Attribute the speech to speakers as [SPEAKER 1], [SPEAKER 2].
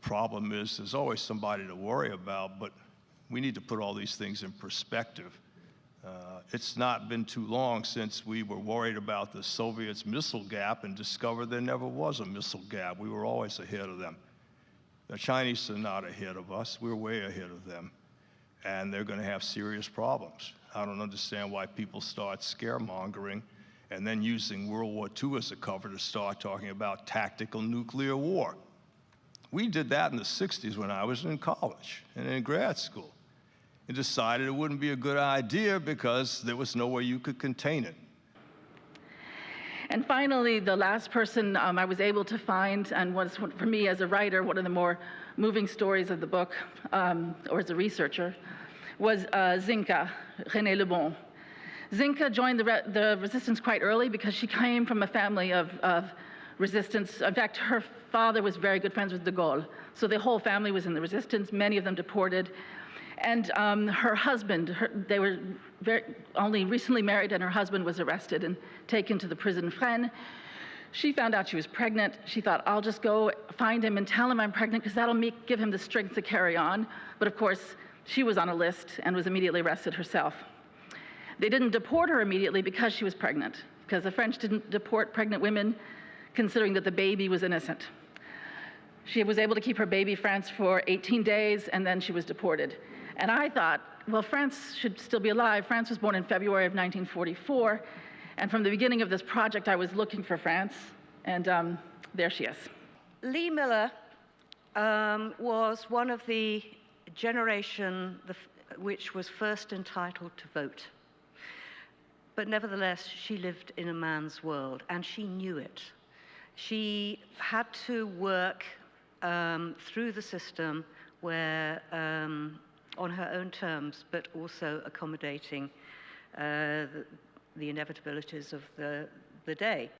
[SPEAKER 1] problem is there's always somebody to worry about, but we need to put all these things in perspective. It's not been too long since we were worried about the Soviets' missile gap and discovered there never was a missile gap. We were always ahead of them. The Chinese are not ahead of us. We're way ahead of them. And they're going to have serious problems. I don't understand why people start scaremongering and then using World War II as a cover to start talking about tactical nuclear war. We did that in the 60s when I was in college and in grad school, and decided it wouldn't be a good idea because there was no way you could contain it.
[SPEAKER 2] And finally, the last person I was able to find, and was, for me as a writer, one of the more moving stories of the book, or as a researcher, was Zinka, René Lebon. Zinka joined the resistance quite early because she came from a family of resistance. In fact, her father was very good friends with de Gaulle, so the whole family was in the resistance, many of them deported. And her husband, they were only recently married, and her husband was arrested and taken to the prison Fresnes. She found out she was pregnant. She thought, I'll just go find him and tell him I'm pregnant because that'll give him the strength to carry on. But of course, she was on a list and was immediately arrested herself. They didn't deport her immediately because she was pregnant, because the French didn't deport pregnant women considering that the baby was innocent. She was able to keep her baby France for 18 days, and then she was deported. And I thought, well, France should still be alive. France was born in February of 1944, and from the beginning of this project, I was looking for France, and there she is.
[SPEAKER 3] Lee Miller was one of the generation which was first entitled to vote. But nevertheless, she lived in a man's world, and she knew it. She had to work through the system where, on her own terms, but also accommodating the inevitabilities of the day.